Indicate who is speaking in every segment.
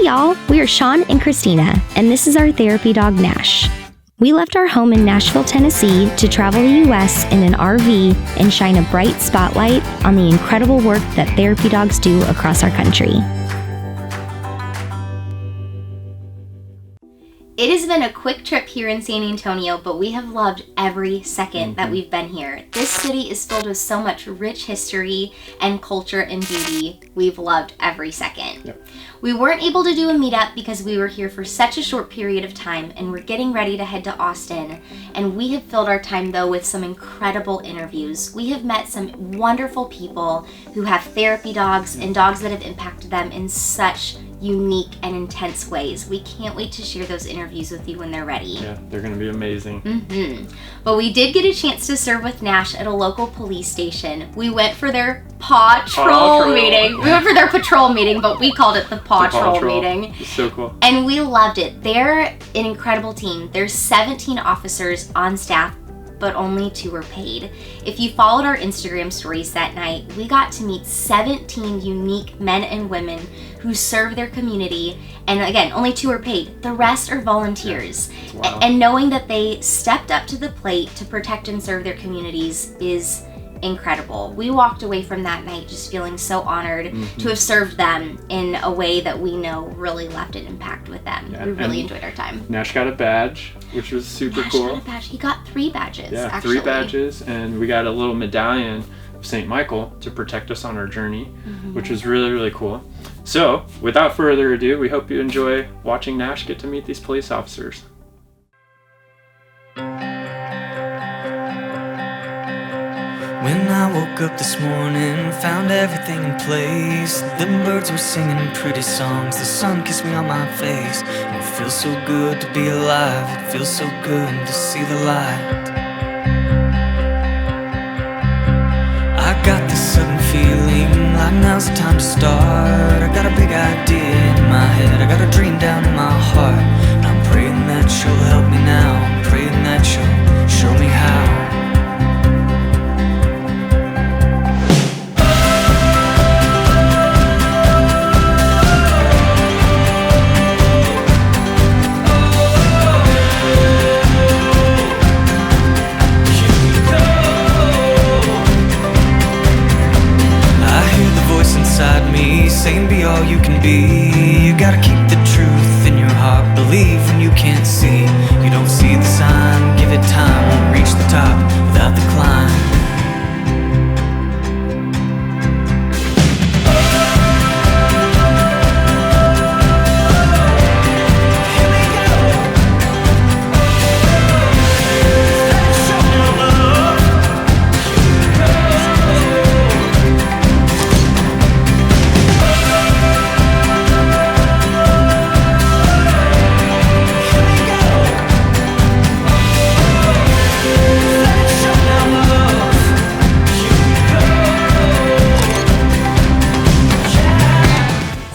Speaker 1: y'all, we are Sean and Christina, and this is our therapy dog, Nash. We left our home in Nashville, Tennessee to travel the U.S. in an RV and shine a bright spotlight on the incredible work that therapy dogs do across our country. It has been a quick trip here in San Antonio, but we have loved every second that we've been here. This city is filled with so much rich history and culture and beauty. We've loved every second. Yep. We weren't able to do a meetup because we were here for such a short period of time, and we're getting ready to head to Austin. And we have filled our time, though, with some incredible interviews. We have met some wonderful people who have therapy dogs and dogs that have impacted them in such unique and intense ways. We can't wait to share those interviews with you when they're ready.
Speaker 2: Yeah, they're going to be amazing.
Speaker 1: But we did get a chance to serve with Nash at a local police station. We went for their Paw-trol meeting. We went for their patrol meeting, but we called it the Paw-trol meeting.
Speaker 2: It's so cool.
Speaker 1: And we loved it. They're an incredible team. There's 17 officers on staff, but only 2 were paid. If you followed our Instagram stories that night, we got to meet 17 unique men and women who serve their community, and again, only 2 are paid. The rest are volunteers.
Speaker 2: Yeah. Wow.
Speaker 1: And knowing that they stepped up to the plate to protect and serve their communities is incredible. We walked away from that night just feeling so honored to have served them in a way that we know really left an impact with them. Yeah, we really enjoyed our time.
Speaker 2: Nash got a badge, which was super cool.
Speaker 1: Nash got a badge. He got 3 badges,
Speaker 2: yeah,
Speaker 1: actually.
Speaker 2: 3 badges, and we got a little medallion of St. Michael to protect us on our journey, which was really, really cool. So, without further ado, we hope you enjoy watching Nash get to meet these police officers.
Speaker 3: When I woke up this morning, found everything in place. The birds were singing pretty songs, the sun kissed me on my face. And it feels so good to be alive, it feels so good to see the light. I got this sudden feeling like now's the time to start. I got a big idea in my head, I got a dream down in my heart. And I'm praying that you'll help me now, I'm praying that you'll show me how. Saying be all you can be. You gotta keep the truth in your heart. Believe when you can't see. You don't see the sign, give it time. Won't reach the top without the climb.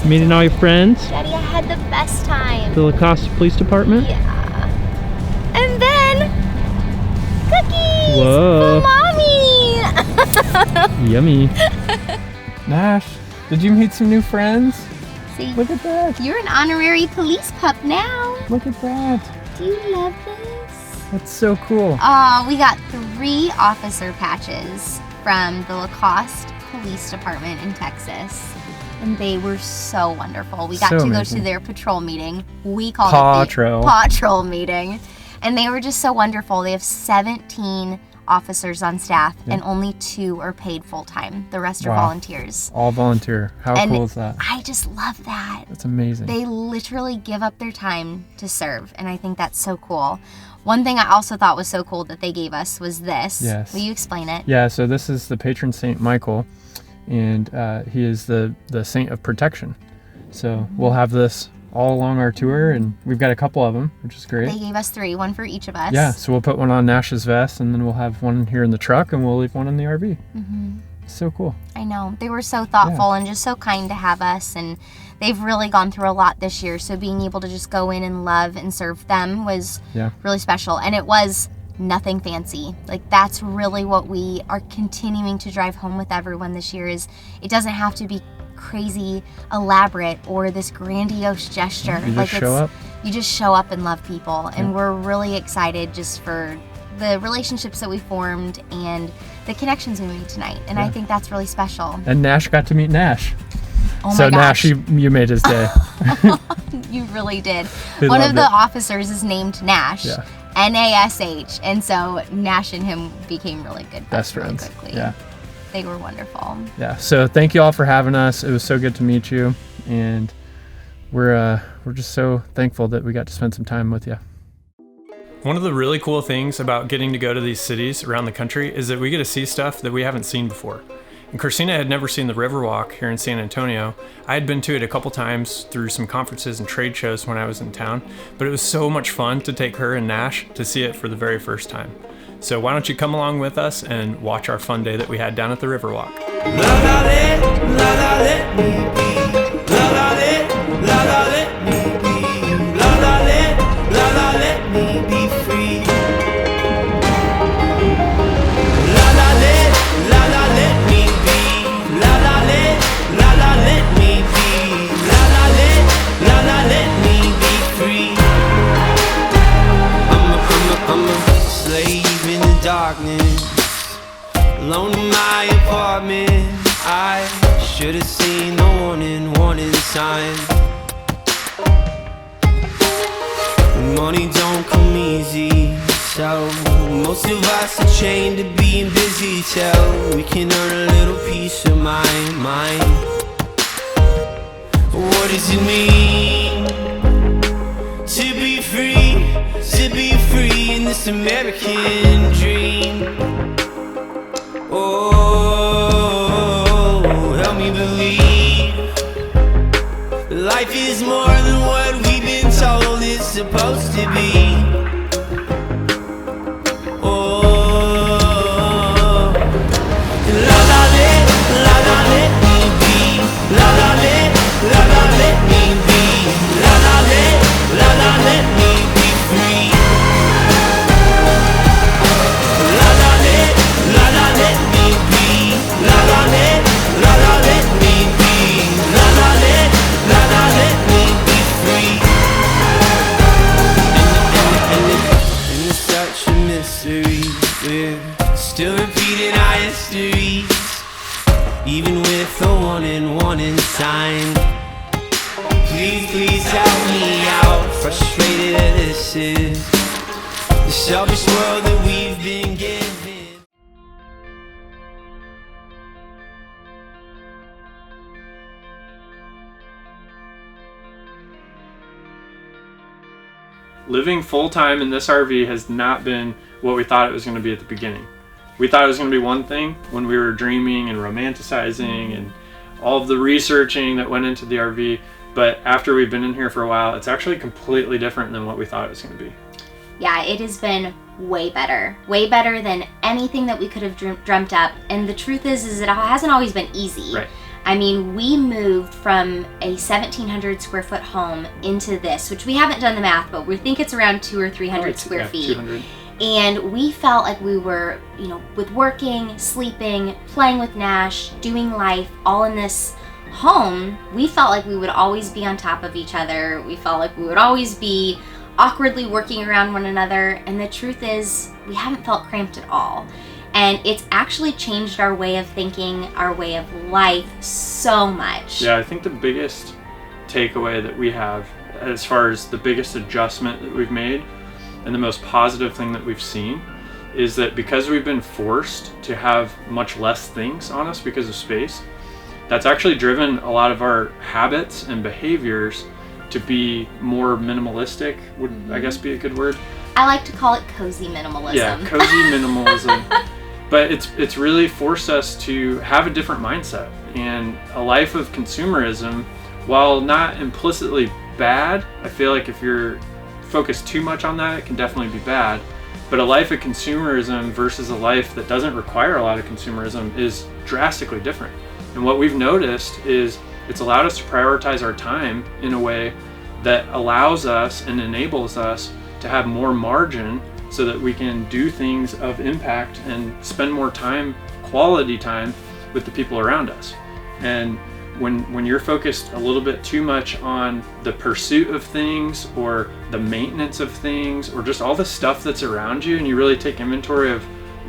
Speaker 2: Meeting all your friends?
Speaker 1: Daddy, I had the best time.
Speaker 2: The La Costa Police Department?
Speaker 1: Yeah. And then, cookies!
Speaker 2: Whoa.
Speaker 1: For Mommy!
Speaker 2: Yummy. Nash, did you meet some new friends?
Speaker 1: See?
Speaker 2: Look at that.
Speaker 1: You're an honorary police pup now.
Speaker 2: Look at that.
Speaker 1: Do you love this?
Speaker 2: That's so cool.
Speaker 1: We got 3 officer patches from the La Costa Police Department in Texas. And they were so wonderful. We got to go to their patrol meeting. We called it the Paw-trol meeting. And they were just so wonderful. They have 17 officers on staff, and only 2 are paid full-time. The rest are volunteers.
Speaker 2: All volunteer. How cool is that?
Speaker 1: I just love that.
Speaker 2: That's amazing.
Speaker 1: They literally give up their time to serve, and I think that's so cool. One thing I also thought was so cool that they gave us was this.
Speaker 2: Yes.
Speaker 1: Will you explain it?
Speaker 2: Yeah, so this is the patron Saint Michael, and he is the saint of protection. So we'll have this all along our tour, and we've got a couple of them, which is great.
Speaker 1: They gave us 3, one for each of us.
Speaker 2: Yeah, so we'll put one on Nash's vest, and then we'll have one here in the truck, and we'll leave one in the RV. It's so cool.
Speaker 1: I know. They were so thoughtful and just so kind to have us, and they've really gone through a lot this year, so being able to just go in and love and serve them was really special. And it was nothing fancy. Like, that's really what we are continuing to drive home with everyone this year, is it doesn't have to be crazy elaborate or this grandiose gesture.
Speaker 2: You just show up.
Speaker 1: You just show up and love people. And we're really excited just for the relationships that we formed and the connections we made tonight. And I think that's really special.
Speaker 2: And Nash got to meet Nash.
Speaker 1: Oh
Speaker 2: so
Speaker 1: my gosh.
Speaker 2: Nash, you made his day.
Speaker 1: You really did.
Speaker 2: They
Speaker 1: One of
Speaker 2: loved
Speaker 1: the
Speaker 2: it.
Speaker 1: officers is named Nash.
Speaker 2: Yeah.
Speaker 1: Nash. And so Nash and him became really good
Speaker 2: Best
Speaker 1: really
Speaker 2: friends.
Speaker 1: quickly.
Speaker 2: Yeah.
Speaker 1: They were wonderful.
Speaker 2: Yeah. So thank you all for having us. It was so good to meet you, and we're just so thankful that we got to spend some time with you. One of the really cool things about getting to go to these cities around the country is that we get to see stuff that we haven't seen before. And Christina had never seen the Riverwalk here in San Antonio. I had been to it a couple times through some conferences and trade shows when I was in town, but it was so much fun to take her and Nash to see it for the very first time. So why don't you come along with us and watch our fun day that we had down at the Riverwalk.
Speaker 3: Darkness, alone in my apartment. I should have seen the warning sign. Money don't come easy, so most of us are chained to being busy till we can earn a little piece of my mind. What does it mean to be free? To be free in this American dream. Oh, help me believe life is more than what we've been told it's supposed to be. Oh, la la let me be. La la let me be. La la let me be free. La la let me be. La la let me be. La la let me be free. And it's such a mystery. We're still repeating our histories, even with the warning sign. Please help me out. Frustrated that this is the selfish world that we've been given.
Speaker 2: Living full-time in this RV has not been what we thought it was going to be at the beginning. We thought it was going to be one thing when we were dreaming and romanticizing and all of the researching that went into the RV, but after we've been in here for a while, it's actually completely different than what we thought it was going to be.
Speaker 1: Yeah, it has been way better than anything that we could have dreamt up. And the truth is it hasn't always been easy.
Speaker 2: Right.
Speaker 1: I mean, we moved from a 1,700 square foot home into this, which we haven't done the math, but we think it's around 200 or 300 square feet.
Speaker 2: 200.
Speaker 1: And we felt like we were, with working, sleeping, playing with Nash, doing life, all in this home. We felt like we would always be on top of each other. We felt like we would always be awkwardly working around one another. And the truth is, we haven't felt cramped at all. And it's actually changed our way of thinking, our way of life so much.
Speaker 2: Yeah, I think the biggest takeaway that we have, as far as the biggest adjustment that we've made and the most positive thing that we've seen, is that because we've been forced to have much less things on us because of space, that's actually driven a lot of our habits and behaviors to be more minimalistic, would I guess be a good word.
Speaker 1: I like to call it cozy minimalism.
Speaker 2: Yeah, cozy minimalism. But it's really forced us to have a different mindset, and a life of consumerism, while not implicitly bad, I feel like if you're focused too much on that, it can definitely be bad. But a life of consumerism versus a life that doesn't require a lot of consumerism is drastically different. And what we've noticed is it's allowed us to prioritize our time in a way that allows us and enables us to have more margin so that we can do things of impact and spend more time, quality time, with the people around us. And when you're focused a little bit too much on the pursuit of things or the maintenance of things or just all the stuff that's around you, and you really take inventory of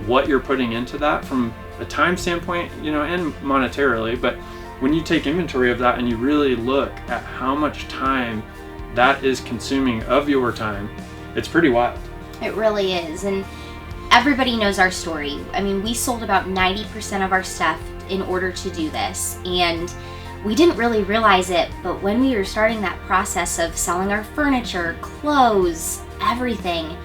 Speaker 2: what you're putting into that from a time standpoint, and monetarily, but when you take inventory of that and you really look at how much time that is consuming of your time, it's pretty wild.
Speaker 1: It really is. And everybody knows our story. I mean, we sold about 90% of our stuff in order to do this, and we didn't really realize it, but when we were starting that process of selling our furniture, clothes, everything,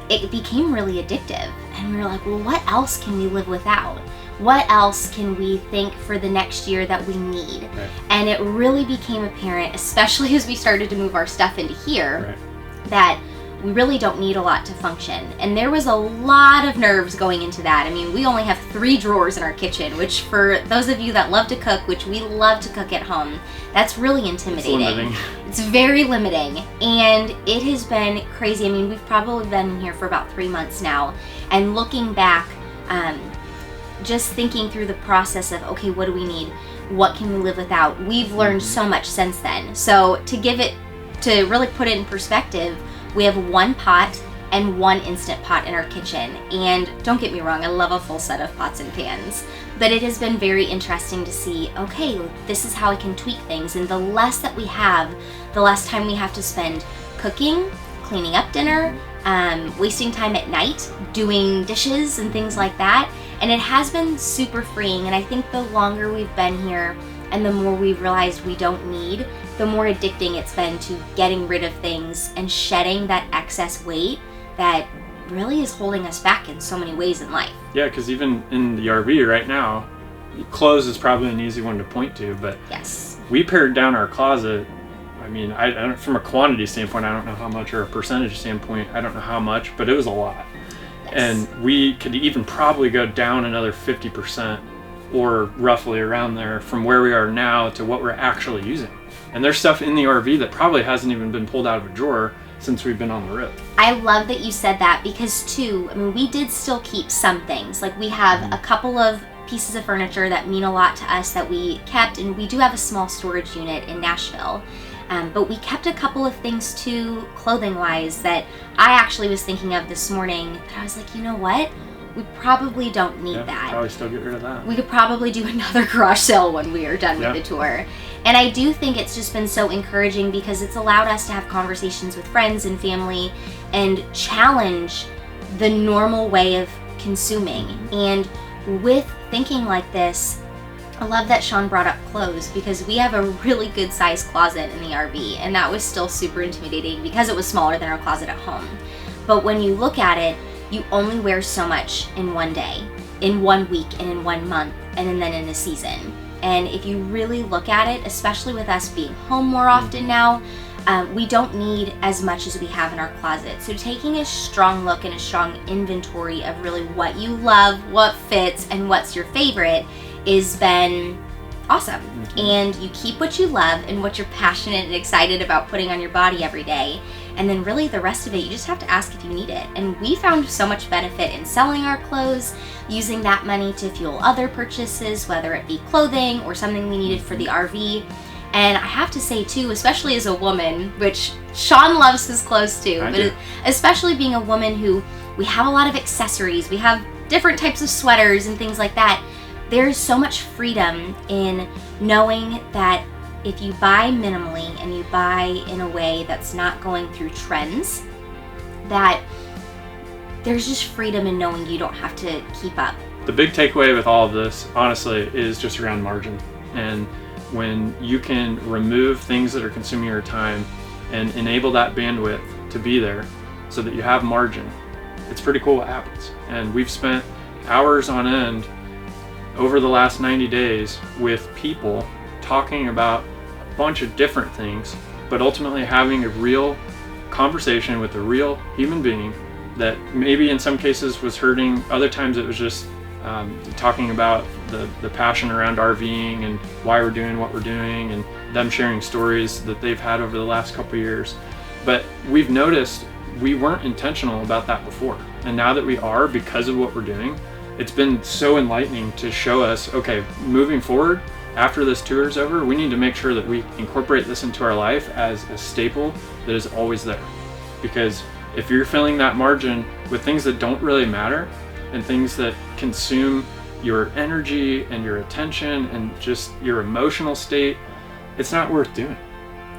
Speaker 1: it became really addictive. And we were like, well, what else can we live without? What else can we think for the next year that we need?
Speaker 2: Right.
Speaker 1: And it really became apparent, especially as we started to move our stuff into here,
Speaker 2: Right.
Speaker 1: that we really don't need a lot to function. And there was a lot of nerves going into that. I mean, we only have 3 drawers in our kitchen, which for those of you that love to cook, which we love to cook at home, that's really intimidating.
Speaker 2: It's limiting.
Speaker 1: It's very limiting. And it has been crazy. I mean, we've probably been here for about 3 months now. And looking back, just thinking through the process of, okay, what do we need? What can we live without? We've learned so much since then. So to really put it in perspective, we have 1 pot and 1 Instant Pot in our kitchen. And don't get me wrong, I love a full set of pots and pans. But it has been very interesting to see, okay, this is how I can tweak things. And the less that we have, the less time we have to spend cooking, cleaning up dinner, wasting time at night, doing dishes and things like that. And it has been super freeing. And I think the longer we've been here and the more we've realized we don't need, the more addicting it's been to getting rid of things and shedding that excess weight that really is holding us back in so many ways in life.
Speaker 2: Yeah, because even in the RV right now, clothes is probably an easy one to point to, but
Speaker 1: Yes.
Speaker 2: we pared down our closet. I mean, I don't, from a quantity standpoint, I don't know how much, or a percentage standpoint, I don't know how much, but it was a lot.
Speaker 1: Yes.
Speaker 2: And we could even probably go down another 50% or roughly around there from where we are now to what we're actually using. And there's stuff in the RV that probably hasn't even been pulled out of a drawer since we've been on the road.
Speaker 1: I love that you said that because too, I mean, we did still keep some things. Like we have a couple of pieces of furniture that mean a lot to us that we kept, and we do have a small storage unit in Nashville. But we kept a couple of things too, clothing-wise, that I actually was thinking of this morning that I was like, you know what? We probably don't need that.
Speaker 2: Probably still get rid of that.
Speaker 1: We could probably do another garage sale when we are done
Speaker 2: Yeah.
Speaker 1: with the tour. And I do think it's just been so encouraging because it's allowed us to have conversations with friends and family and challenge the normal way of consuming. And with thinking like this, I love that Sean brought up clothes because we have a really good sized closet in the RV, and that was still super intimidating because it was smaller than our closet at home. But when you look at it, you only wear so much in one day, in 1 week, and in 1 month, and then in a season. And if you really look at it, especially with us being home more often now, we don't need as much as we have in our closet. So taking a strong look and a strong inventory of really what you love, what fits, and what's your favorite has been awesome. And you keep what you love and what you're passionate and excited about putting on your body every day. And then really the rest of it, you just have to ask if you need it. And we found so much benefit in selling our clothes, using that money to fuel other purchases, whether it be clothing or something we needed for the RV. And I have to say too, especially as a woman, which Sean loves his clothes too, but especially being a woman who, we have a lot of accessories, we have different types of sweaters and things like that. There's so much freedom in knowing that if you buy minimally and you buy in a way that's not going through trends, that there's just freedom in knowing you don't have to keep up.
Speaker 2: The big takeaway with all of this, honestly, is just around margin. And when you can remove things that are consuming your time and enable that bandwidth to be there so that you have margin, it's pretty cool what happens. And we've spent hours on end over the last 90 days with people talking about a bunch of different things, but ultimately having a real conversation with a real human being that maybe in some cases was hurting, other times it was just talking about the passion around RVing and why we're doing what we're doing, and them sharing stories that they've had over the last couple of years. But we've noticed we weren't intentional about that before, and now that we are, because of what we're doing, it's been so enlightening to show us, okay, moving forward, after this tour is over, we need to make sure that we incorporate this into our life as a staple that is always there. Because if you're filling that margin with things that don't really matter and things that consume your energy and your attention and just your emotional state, it's not worth doing.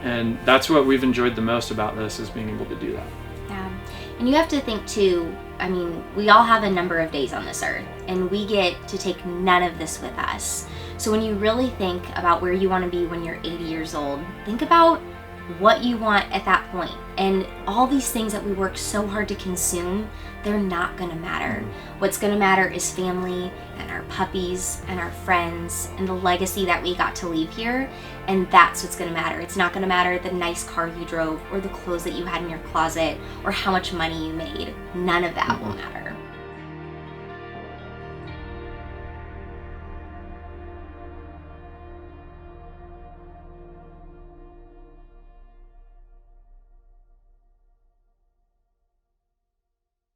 Speaker 2: And that's what we've enjoyed the most about this, is being able to do that.
Speaker 1: Yeah. And you have to think too, I mean, we all have a number of days on this earth, and we get to take none of this with us. So when you really think about where you want to be when you're 80 years old, think about what you want at that point. And all these things that we work so hard to consume, they're not going to matter. What's going to matter is family and our puppies and our friends and the legacy that we got to leave here. And that's what's going to matter. It's not going to matter the nice car you drove or the clothes that you had in your closet or how much money you made. None of that will matter.